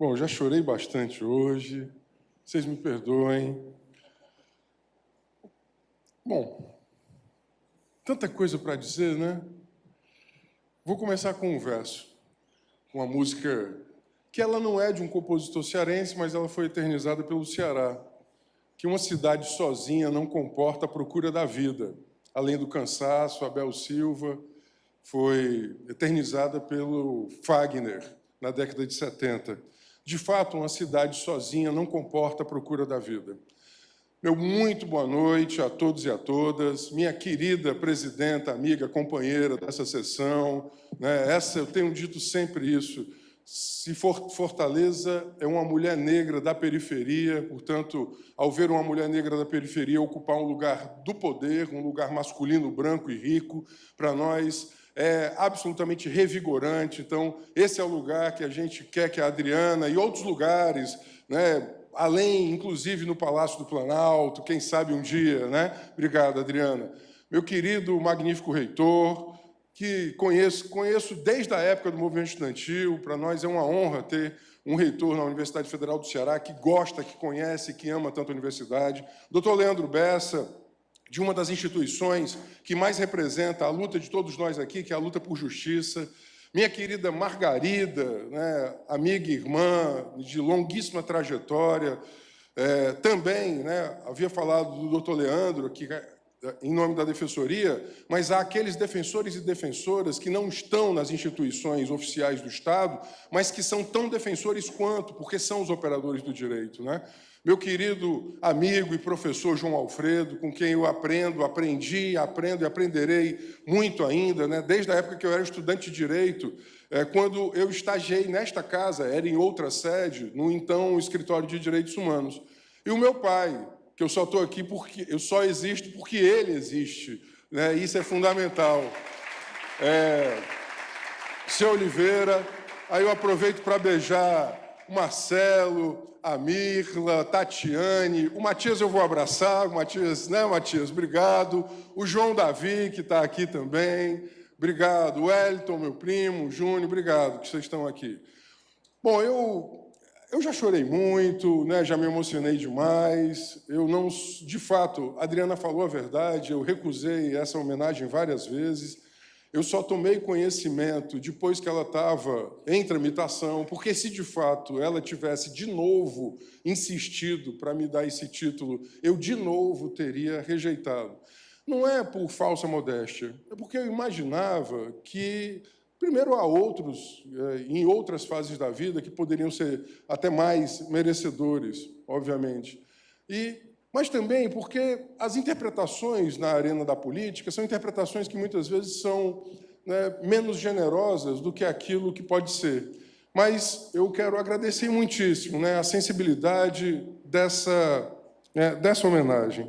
Bom, já chorei bastante hoje, vocês me perdoem. Bom, tanta coisa para dizer, né? Vou começar com um verso, uma música que ela não é de um compositor cearense, mas ela foi eternizada pelo Ceará, que uma cidade sozinha não comporta a procura da vida. Além do cansaço, Abel Silva foi eternizada pelo Fagner, na década de 70. De fato, uma cidade sozinha não comporta a procura da vida. Meu muito boa noite a todos e a todas, minha querida presidenta, amiga, companheira dessa sessão, né? Eu tenho dito sempre isso, se Fortaleza é uma mulher negra da periferia, portanto, ao ver uma mulher negra da periferia ocupar um lugar do poder, um lugar masculino, branco e rico, para nós é absolutamente revigorante. Então, esse é o lugar que a gente quer que a Adriana e outros lugares, né, além, inclusive, no Palácio do Planalto, quem sabe um dia, né? Obrigado, Adriana. Meu querido, magnífico reitor, que conheço desde a época do movimento estudantil. Para nós é uma honra ter um reitor na Universidade Federal do Ceará que gosta, que conhece, que ama tanto a universidade. Dr. Leandro Bessa, de uma das instituições que mais representa a luta de todos nós aqui, que é a luta por justiça. Minha querida Margarida, né, amiga e irmã de longuíssima trajetória, também, né, havia falado do Dr. Leandro, que, em nome da Defensoria, mas há aqueles defensores e defensoras que não estão nas instituições oficiais do Estado, mas que são tão defensores quanto, porque são os operadores do direito, né? Meu querido amigo e professor João Alfredo, com quem eu aprendi, aprendo e aprenderei muito ainda, né? Desde a época que eu era estudante de Direito, quando eu estagiei nesta casa, era em outra sede, no então Escritório de Direitos Humanos. E o meu pai, que eu só estou aqui porque eu só existo porque ele existe, né? Isso é fundamental. Seu Oliveira, aí eu aproveito para beijar o Marcelo, a Mirla, Tatiane, o Matias eu vou abraçar, o Matias, né, Matias? Obrigado. O João Davi, que está aqui também, obrigado. O Wellington, meu primo, o Júnior, obrigado que vocês estão aqui. Bom, eu já chorei muito, né, já me emocionei demais, eu não, de fato, a Adriana falou a verdade, eu recusei essa homenagem várias vezes. Eu só tomei conhecimento depois que ela estava em tramitação, porque se, de fato, ela tivesse de novo insistido para me dar esse título, eu, de novo, teria rejeitado. Não é por falsa modéstia, é porque eu imaginava que, primeiro, há outros, em outras fases da vida, que poderiam ser até mais merecedores, obviamente. Mas também porque as interpretações na arena da política são interpretações que muitas vezes são, né, menos generosas do que aquilo que pode ser. Mas eu quero agradecer muitíssimo, né, a sensibilidade dessa homenagem.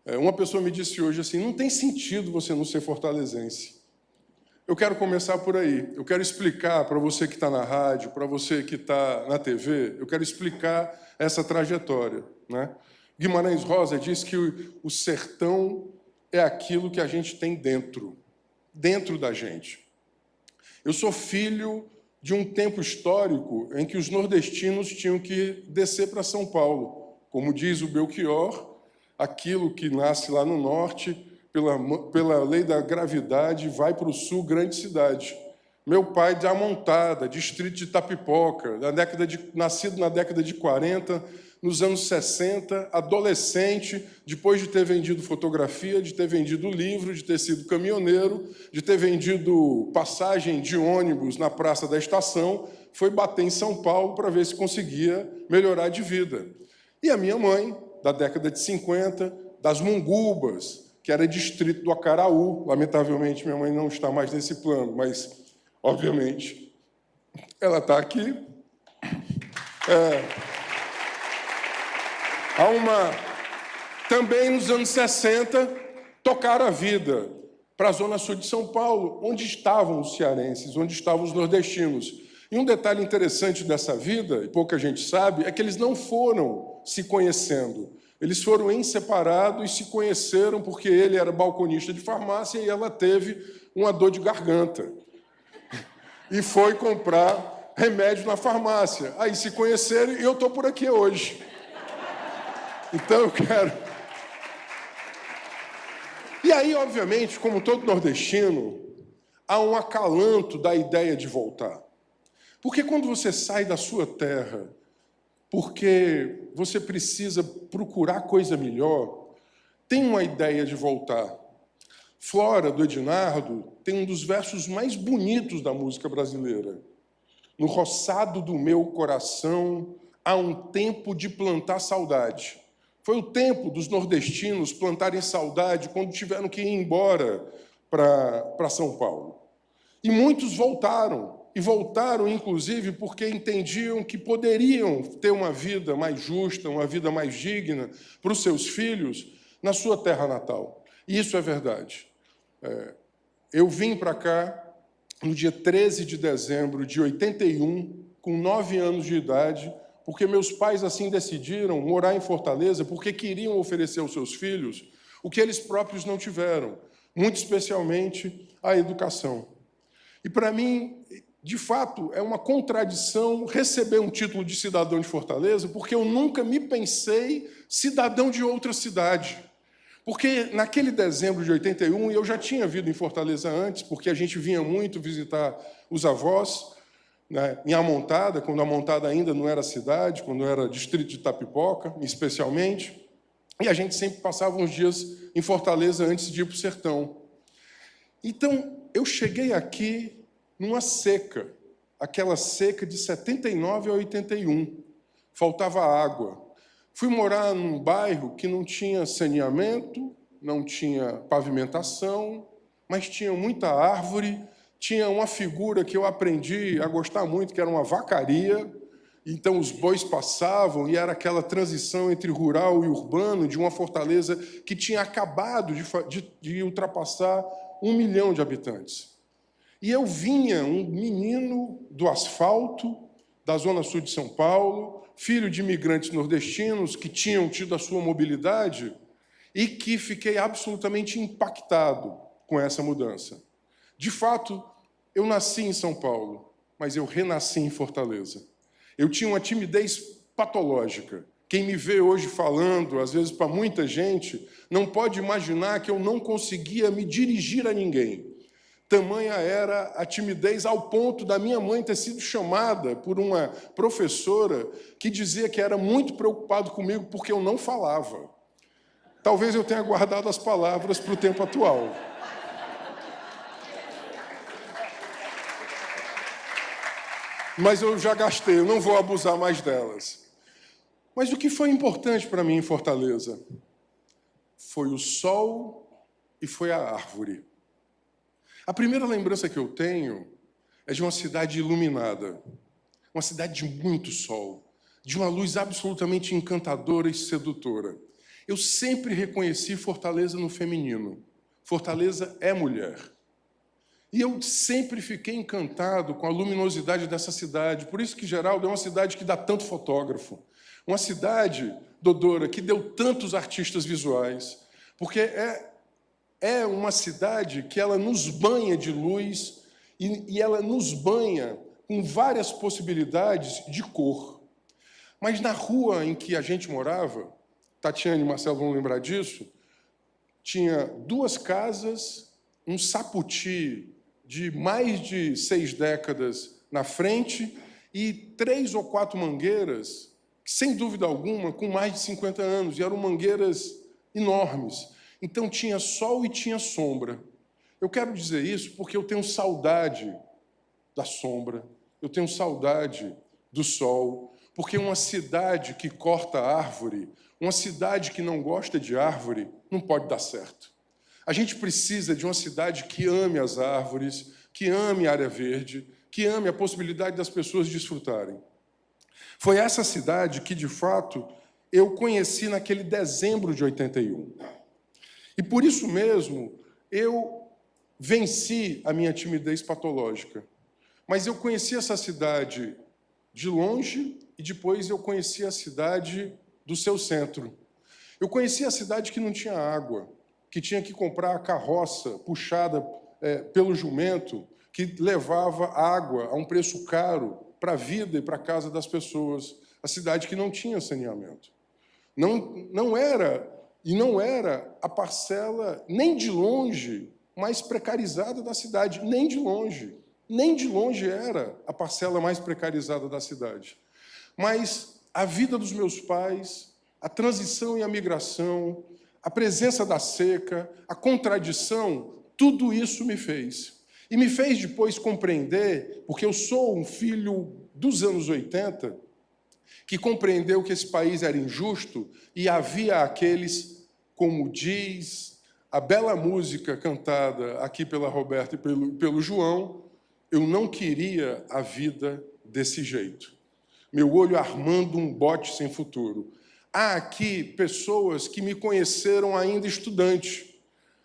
Uma pessoa me disse hoje assim, não tem sentido você não ser fortalezense. Eu quero começar por aí. Eu quero explicar para você que está na rádio, para você que está na TV, eu quero explicar essa trajetória, né? Guimarães Rosa diz que o sertão é aquilo que a gente tem dentro da gente. Eu sou filho de um tempo histórico em que os nordestinos tinham que descer para São Paulo. Como diz o Belchior, aquilo que nasce lá no norte, pela lei da gravidade, vai para o sul, grande cidade. Meu pai de Amontada, distrito de Itapipoca, nascido na década de 40, nos anos 60, adolescente, depois de ter vendido fotografia, de ter vendido livro, de ter sido caminhoneiro, de ter vendido passagem de ônibus na Praça da Estação, foi bater em São Paulo para ver se conseguia melhorar de vida. E a minha mãe, da década de 50, das Mungubas, que era distrito do Acaraú. Lamentavelmente, minha mãe não está mais nesse plano, mas, obviamente, ela está aqui. Também nos anos 60, tocaram a vida para a Zona Sul de São Paulo, onde estavam os cearenses, onde estavam os nordestinos. E um detalhe interessante dessa vida, e pouca gente sabe, é que eles não foram se conhecendo. Eles foram em separado e se conheceram porque ele era balconista de farmácia e ela teve uma dor de garganta. E foi comprar remédio na farmácia. Aí se conheceram e eu estou por aqui hoje. Então eu quero... E aí, obviamente, como todo nordestino, há um acalanto da ideia de voltar. Porque quando você sai da sua terra, porque você precisa procurar coisa melhor, tem uma ideia de voltar. Flora, do Ednardo, tem um dos versos mais bonitos da música brasileira. No roçado do meu coração há um tempo de plantar saudade. Foi o tempo dos nordestinos plantarem saudade quando tiveram que ir embora para São Paulo. E muitos voltaram. E voltaram, inclusive, porque entendiam que poderiam ter uma vida mais justa, uma vida mais digna para os seus filhos na sua terra natal. E isso é verdade. Eu vim para cá no dia 13 de dezembro de 81, com 9 anos de idade, porque meus pais assim decidiram morar em Fortaleza porque queriam oferecer aos seus filhos o que eles próprios não tiveram, muito especialmente a educação. E, para mim, de fato, é uma contradição receber um título de cidadão de Fortaleza, porque eu nunca me pensei cidadão de outra cidade. Porque naquele dezembro de 81, eu já tinha vindo em Fortaleza antes, porque a gente vinha muito visitar os avós, né, em Amontada, quando Amontada ainda não era cidade, quando era distrito de Itapipoca, especialmente, e a gente sempre passava uns dias em Fortaleza antes de ir para o sertão. Então, eu cheguei aqui numa seca, aquela seca de 79 a 81. Faltava água. Fui morar num bairro que não tinha saneamento, não tinha pavimentação, mas tinha muita árvore, tinha uma figura que eu aprendi a gostar muito, que era uma vacaria. Então, os bois passavam e era aquela transição entre rural e urbano de uma Fortaleza que tinha acabado de ultrapassar 1 milhão de habitantes. E eu vinha, um menino do asfalto, da zona sul de São Paulo, filho de imigrantes nordestinos que tinham tido a sua mobilidade e que fiquei absolutamente impactado com essa mudança. De fato, eu nasci em São Paulo, mas eu renasci em Fortaleza. Eu tinha uma timidez patológica. Quem me vê hoje falando, às vezes para muita gente, não pode imaginar que eu não conseguia me dirigir a ninguém. Tamanha era a timidez, ao ponto da minha mãe ter sido chamada por uma professora que dizia que era muito preocupado comigo porque eu não falava. Talvez eu tenha guardado as palavras para o tempo atual. Mas eu já gastei, eu não vou abusar mais delas. Mas o que foi importante para mim em Fortaleza? Foi o sol e foi a árvore. A primeira lembrança que eu tenho é de uma cidade iluminada, uma cidade de muito sol, de uma luz absolutamente encantadora e sedutora. Eu sempre reconheci Fortaleza no feminino. Fortaleza é mulher. E eu sempre fiquei encantado com a luminosidade dessa cidade. Por isso que Geraldo é uma cidade que dá tanto fotógrafo. Uma cidade, Dodora, que deu tantos artistas visuais. Porque é uma cidade que ela nos banha de luz e ela nos banha com várias possibilidades de cor. Mas na rua em que a gente morava, Tatiana e Marcelo vão lembrar disso, tinha 2 casas, um saputi de mais de 6 décadas na frente e 3 ou 4 mangueiras, sem dúvida alguma, com mais de 50 anos, e eram mangueiras enormes. Então, tinha sol e tinha sombra. Eu quero dizer isso porque eu tenho saudade da sombra, eu tenho saudade do sol, porque uma cidade que corta árvore, uma cidade que não gosta de árvore, não pode dar certo. A gente precisa de uma cidade que ame as árvores, que ame a área verde, que ame a possibilidade das pessoas desfrutarem. Foi essa cidade que, de fato, eu conheci naquele dezembro de 81. E, por isso mesmo, eu venci a minha timidez patológica. Mas eu conheci essa cidade de longe e depois eu conheci a cidade do seu centro. Eu conheci a cidade que não tinha água, que tinha que comprar a carroça puxada pelo jumento, que levava água a um preço caro para a vida e para a casa das pessoas. A cidade que não tinha saneamento. Não era a parcela, nem de longe, mais precarizada da cidade. Nem de longe. Nem de longe era a parcela mais precarizada da cidade. Mas a vida dos meus pais, a transição e a migração, a presença da seca, a contradição, tudo isso me fez. E me fez depois compreender, porque eu sou um filho dos anos 80, que compreendeu que esse país era injusto e havia aqueles, como diz a bela música cantada aqui pela Roberta e pelo João, eu não queria a vida desse jeito. Meu olho armando um bote sem futuro. Há aqui pessoas que me conheceram ainda estudante.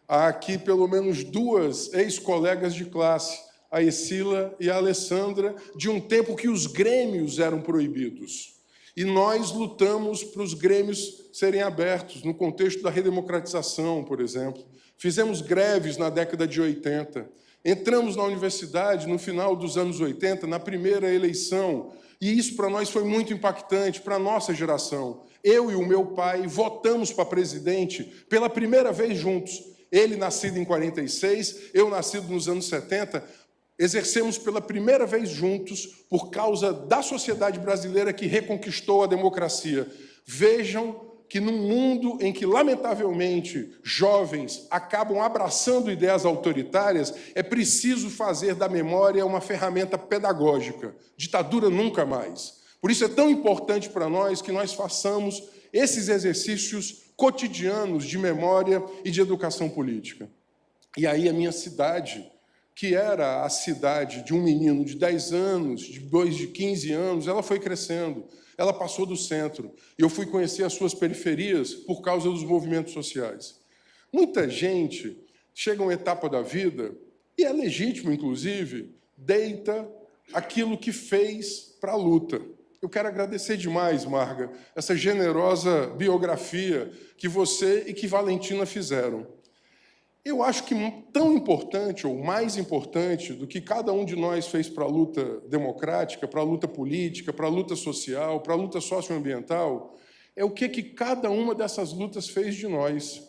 Há aqui pelo menos 2 ex-colegas de classe, a Escila e a Alessandra, de um tempo que os grêmios eram proibidos. E nós lutamos para os grêmios serem abertos, no contexto da redemocratização, por exemplo. Fizemos greves na década de 80. Entramos na universidade no final dos anos 80, na primeira eleição, e isso para nós foi muito impactante, para a nossa geração. Eu e o meu pai votamos para presidente pela primeira vez juntos. Ele nascido em 46, eu nascido nos anos 70, exercemos pela primeira vez juntos por causa da sociedade brasileira que reconquistou a democracia. Vejam que num mundo em que, lamentavelmente, jovens acabam abraçando ideias autoritárias, é preciso fazer da memória uma ferramenta pedagógica. Ditadura nunca mais. Por isso é tão importante para nós que nós façamos esses exercícios cotidianos de memória e de educação política. E aí a minha cidade, que era a cidade de um menino de 10 anos, depois de 15 anos, ela foi crescendo, ela passou do centro, e eu fui conhecer as suas periferias por causa dos movimentos sociais. Muita gente chega a uma etapa da vida, e é legítimo, inclusive, deita aquilo que fez para a luta. Eu quero agradecer demais, Marga, essa generosa biografia que você e que Valentina fizeram. Eu acho que tão importante, ou mais importante, do que cada um de nós fez para a luta democrática, para a luta política, para a luta social, para a luta socioambiental, é o que cada uma dessas lutas fez de nós.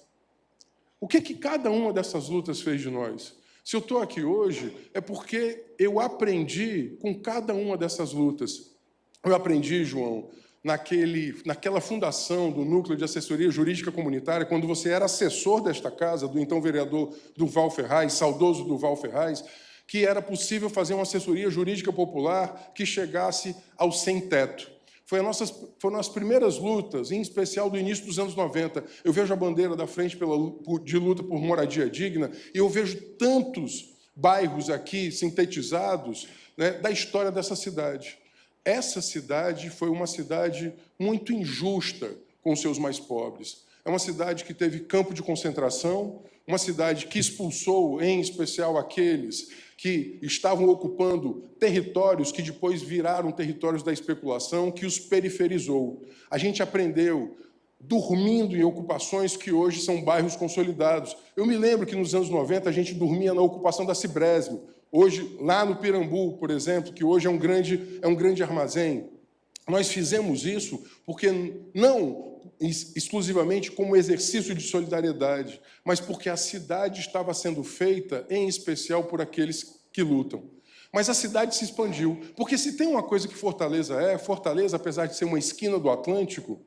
O que cada uma dessas lutas fez de nós? Se eu estou aqui hoje, é porque eu aprendi com cada uma dessas lutas. Eu aprendi, João, naquela fundação do Núcleo de Assessoria Jurídica Comunitária, quando você era assessor desta casa, do então vereador Durval Ferraz, saudoso Durval Ferraz, que era possível fazer uma assessoria jurídica popular que chegasse ao sem-teto. Foram as primeiras lutas, em especial do início dos anos 90. Eu vejo a bandeira da frente de luta por moradia digna, e eu vejo tantos bairros aqui sintetizados, né, da história dessa cidade. Essa cidade foi uma cidade muito injusta com os seus mais pobres. É uma cidade que teve campo de concentração, uma cidade que expulsou, em especial, aqueles que estavam ocupando territórios que depois viraram territórios da especulação, que os periferizou. A gente aprendeu dormindo em ocupações que hoje são bairros consolidados. Eu me lembro que nos anos 90 a gente dormia na ocupação da Cibrésme. Hoje, lá no Pirambu, por exemplo, que hoje é um grande armazém, nós fizemos isso porque não exclusivamente como exercício de solidariedade, mas porque a cidade estava sendo feita, em especial, por aqueles que lutam. Mas a cidade se expandiu, porque se tem uma coisa que Fortaleza, apesar de ser uma esquina do Atlântico,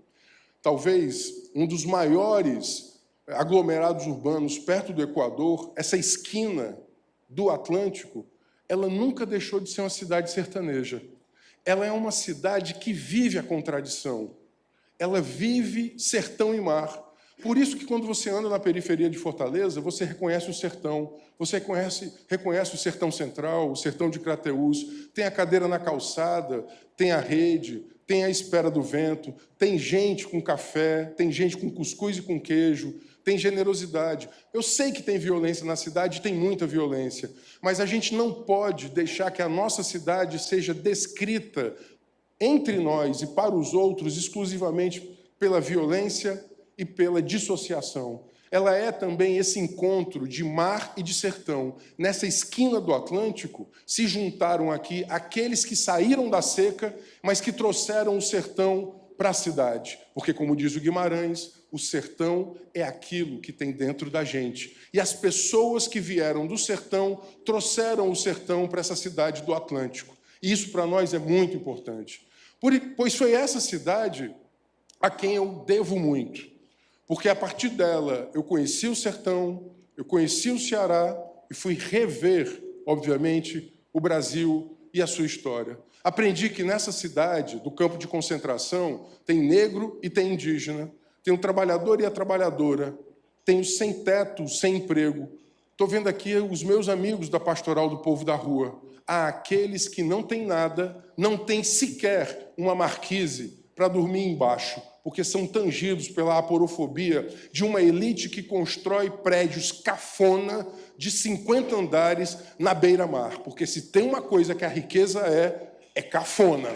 talvez um dos maiores aglomerados urbanos perto do Equador, essa esquina do Atlântico, ela nunca deixou de ser uma cidade sertaneja. Ela é uma cidade que vive a contradição. Ela vive sertão e mar. Por isso que quando você anda na periferia de Fortaleza, você reconhece o sertão. Você reconhece o sertão central, o sertão de Crateús. Tem a cadeira na calçada, tem a rede, tem a espera do vento, tem gente com café, tem gente com cuscuz e com queijo, tem generosidade. Eu sei que tem violência na cidade, tem muita violência, mas a gente não pode deixar que a nossa cidade seja descrita entre nós e para os outros exclusivamente pela violência e pela dissociação. ela é também esse encontro de mar e de sertão. Nessa esquina do Atlântico, se juntaram aqui aqueles que saíram da seca, mas que trouxeram o sertão para a cidade. Porque, como diz o Guimarães, o sertão é aquilo que tem dentro da gente. E as pessoas que vieram do sertão trouxeram o sertão para essa cidade do Atlântico. E isso para nós é muito importante. Pois foi essa cidade a quem eu devo muito. Porque a partir dela eu conheci o sertão, eu conheci o Ceará e fui rever, obviamente, o Brasil e a sua história. Aprendi que nessa cidade, do campo de concentração, tem negro e tem indígena, tem o trabalhador e a trabalhadora, tem o sem teto, sem emprego. Estou vendo aqui os meus amigos da Pastoral do Povo da Rua. Há aqueles que não têm nada, não têm sequer uma marquise para dormir embaixo, porque são tangidos pela aporofobia de uma elite que constrói prédios cafona de 50 andares na beira-mar. Porque se tem uma coisa que a riqueza é cafona.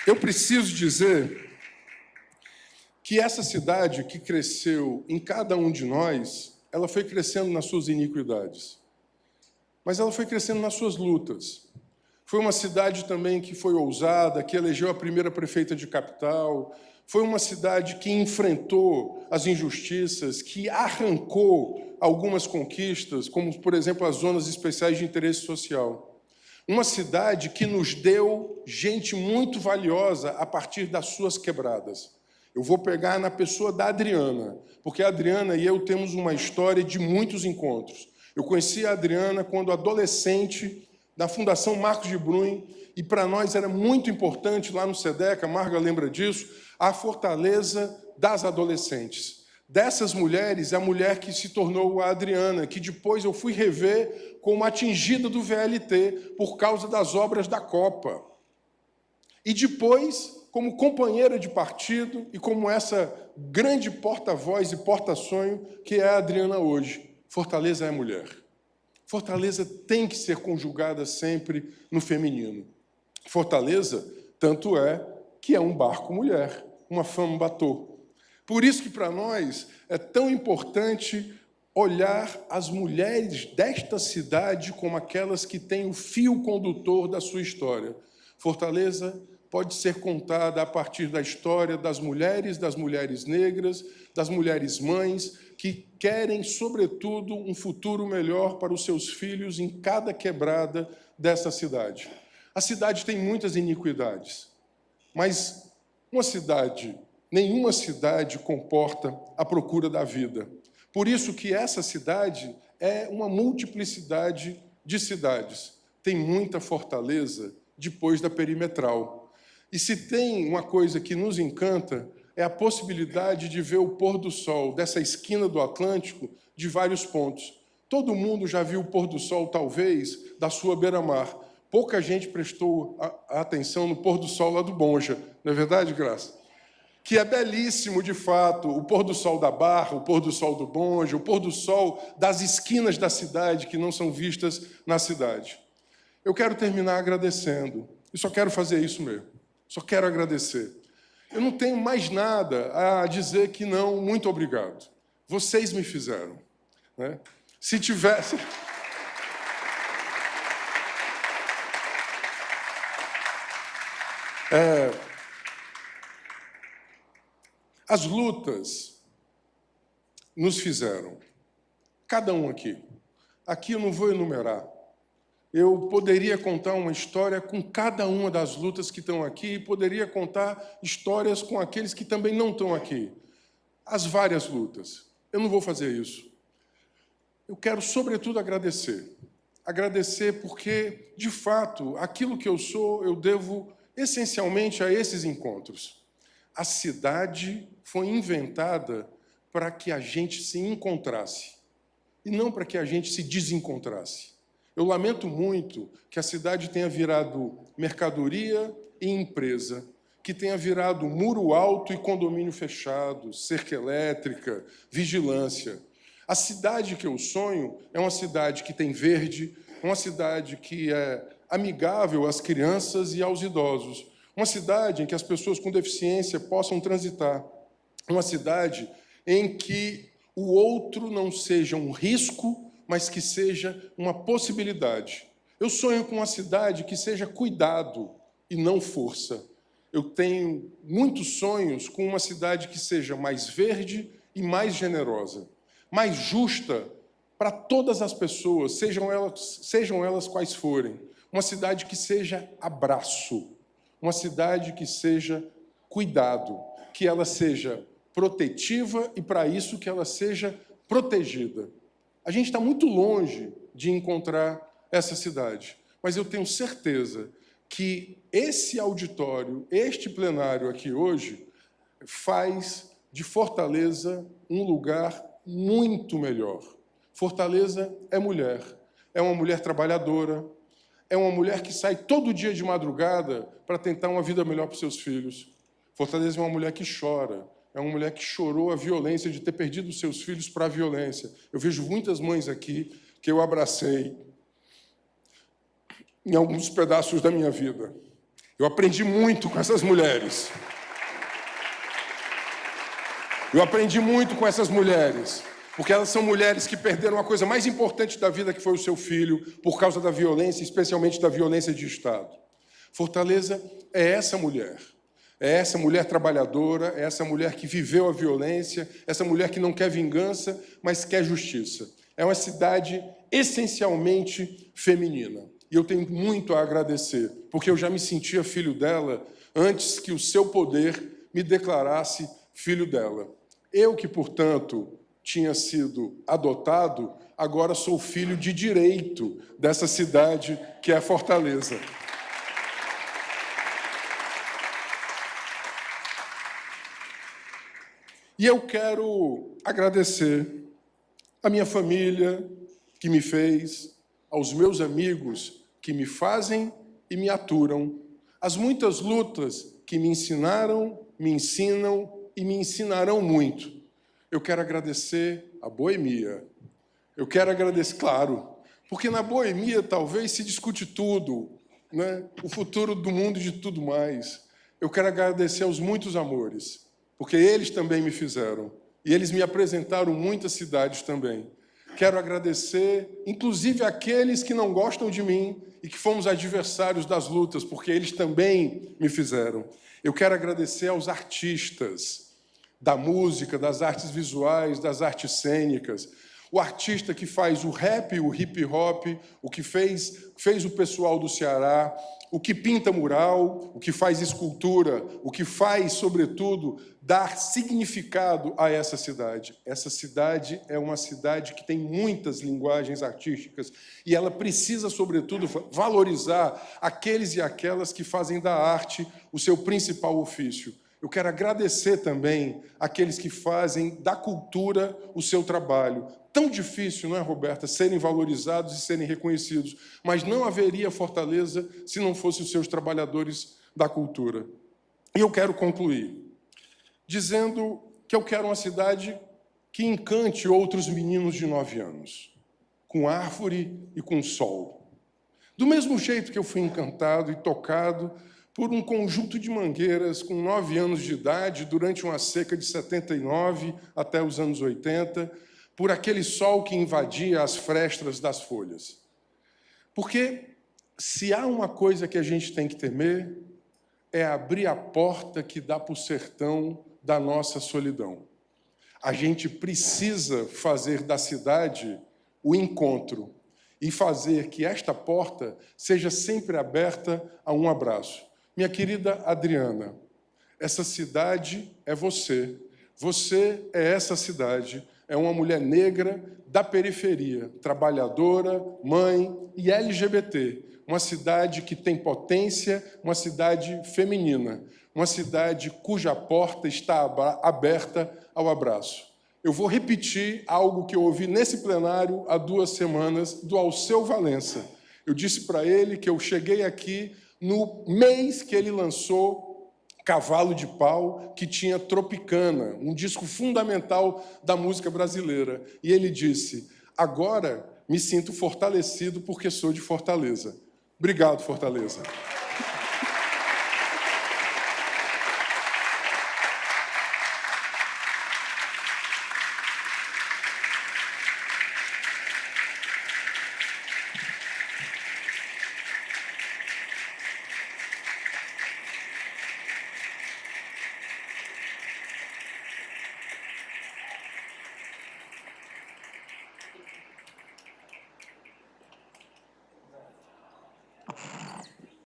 Eu preciso dizer que essa cidade que cresceu em cada um de nós, ela foi crescendo nas suas iniquidades. Mas ela foi crescendo nas suas lutas. Foi uma cidade também que foi ousada, que elegeu a primeira prefeita de capital. Foi uma cidade que enfrentou as injustiças, que arrancou algumas conquistas, como, por exemplo, as zonas especiais de interesse social. Uma cidade que nos deu gente muito valiosa a partir das suas quebradas. Eu vou pegar na pessoa da Adriana, porque a Adriana e eu temos uma história de muitos encontros. Eu conheci a Adriana quando adolescente, da Fundação Marcos de Brunn, e para nós era muito importante, lá no SEDEC, a Marga lembra disso, a fortaleza das adolescentes. Dessas mulheres, a mulher que se tornou a Adriana, que depois eu fui rever como atingida do VLT por causa das obras da Copa. E depois, como companheira de partido e como essa grande porta-voz e porta-sonho que é a Adriana hoje. Fortaleza é mulher. Fortaleza tem que ser conjugada sempre no feminino. Fortaleza, tanto é que é um barco mulher, uma femme bateau. Por isso que para nós é tão importante olhar as mulheres desta cidade como aquelas que têm o fio condutor da sua história. Fortaleza pode ser contada a partir da história das mulheres negras, das mulheres mães, que querem, sobretudo, um futuro melhor para os seus filhos em cada quebrada dessa cidade. A cidade tem muitas iniquidades, mas nenhuma cidade comporta a procura da vida. Por isso que essa cidade é uma multiplicidade de cidades. Tem muita fortaleza depois da perimetral. E se tem uma coisa que nos encanta, é a possibilidade de ver o pôr do sol dessa esquina do Atlântico de vários pontos. Todo mundo já viu o pôr do sol, talvez, da sua beira-mar. Pouca gente prestou atenção no pôr do sol lá do Bonja. Não é verdade, Graça? Que é belíssimo, de fato, o pôr do sol da Barra, o pôr do sol do Bonja, o pôr do sol das esquinas da cidade que não são vistas na cidade. Eu quero terminar agradecendo, e só quero fazer isso mesmo. Só quero agradecer. Eu não tenho mais nada a dizer que não, muito obrigado. Vocês me fizeram. Né? Se tivesse... As lutas nos fizeram. Cada um aqui. Aqui eu não vou enumerar. Eu poderia contar uma história com cada uma das lutas que estão aqui e poderia contar histórias com aqueles que também não estão aqui. As várias lutas. Eu não vou fazer isso. Eu quero, sobretudo, agradecer. Agradecer porque, de fato, aquilo que eu sou, eu devo essencialmente a esses encontros. A cidade foi inventada para que a gente se encontrasse e não para que a gente se desencontrasse. Eu lamento muito que a cidade tenha virado mercadoria e empresa, que tenha virado muro alto e condomínio fechado, cerca elétrica, vigilância. A cidade que eu sonho é uma cidade que tem verde, uma cidade que é amigável às crianças e aos idosos. Uma cidade em que as pessoas com deficiência possam transitar. Uma cidade em que o outro não seja um risco, mas que seja uma possibilidade. Eu sonho com uma cidade que seja cuidado e não força. Eu tenho muitos sonhos com uma cidade que seja mais verde e mais generosa, mais justa para todas as pessoas, sejam elas quais forem. Uma cidade que seja abraço, uma cidade que seja cuidado, que ela seja protetiva e, para isso, que ela seja protegida. A gente está muito longe de encontrar essa cidade, mas eu tenho certeza que esse auditório, este plenário aqui hoje, faz de Fortaleza um lugar muito melhor. Fortaleza é uma mulher trabalhadora, é uma mulher que sai todo dia de madrugada para tentar uma vida melhor para os seus filhos. Fortaleza é uma mulher que chora, é uma mulher que chorou a violência de ter perdido os seus filhos para a violência. Eu vejo muitas mães aqui que eu abracei em alguns pedaços da minha vida. Eu aprendi muito com essas mulheres. Porque elas são mulheres que perderam a coisa mais importante da vida, que foi o seu filho, por causa da violência, especialmente da violência de Estado. Fortaleza é essa mulher trabalhadora, é essa mulher que viveu a violência, essa mulher que não quer vingança, mas quer justiça. É uma cidade essencialmente feminina. E eu tenho muito a agradecer, porque eu já me sentia filho dela antes que o seu poder me declarasse filho dela. Eu que, portanto, tinha sido adotado, agora sou filho de direito dessa cidade que é Fortaleza. E eu quero agradecer à minha família que me fez, aos meus amigos que me fazem e me aturam, as muitas lutas que me ensinaram, me ensinam e me ensinarão muito. Eu quero agradecer a boemia. Eu quero agradecer, claro, porque na boemia talvez se discute tudo, né? O futuro do mundo e de tudo mais. Eu quero agradecer aos muitos amores, porque eles também me fizeram. E eles me apresentaram muitas cidades também. Quero agradecer, inclusive, àqueles que não gostam de mim e que fomos adversários das lutas, porque eles também me fizeram. Eu quero agradecer aos artistas da música, das artes visuais, das artes cênicas, o artista que faz o rap, o hip-hop, o que fez o pessoal do Ceará, o que pinta mural, o que faz escultura, o que faz, sobretudo, dar significado a essa cidade. Essa cidade é uma cidade que tem muitas linguagens artísticas e ela precisa, sobretudo, valorizar aqueles e aquelas que fazem da arte o seu principal ofício. Eu quero agradecer também àqueles que fazem da cultura o seu trabalho. Tão difícil, não é, Roberta, serem valorizados e serem reconhecidos, mas não haveria Fortaleza se não fossem os seus trabalhadores da cultura. E eu quero concluir dizendo que eu quero uma cidade que encante outros meninos de 9 anos, com árvore e com sol. Do mesmo jeito que eu fui encantado e tocado por um conjunto de mangueiras com 9 anos de idade, durante uma seca de 79 até os anos 80, por aquele sol que invadia as frestas das folhas. Porque se há uma coisa que a gente tem que temer, é abrir a porta que dá para o sertão da nossa solidão. A gente precisa fazer da cidade o encontro e fazer que esta porta seja sempre aberta a um abraço. Minha querida Adriana, essa cidade é você. Você é essa cidade. É uma mulher negra da periferia, trabalhadora, mãe e LGBT. Uma cidade que tem potência, uma cidade feminina, uma cidade cuja porta está aberta ao abraço. Eu vou repetir algo que eu ouvi nesse plenário há 2 semanas, do Alceu Valença. Eu disse para ele que eu cheguei aqui no mês que ele lançou Cavalo de Pau, que tinha Tropicana, um disco fundamental da música brasileira. E ele disse: agora me sinto fortalecido porque sou de Fortaleza. Obrigado, Fortaleza.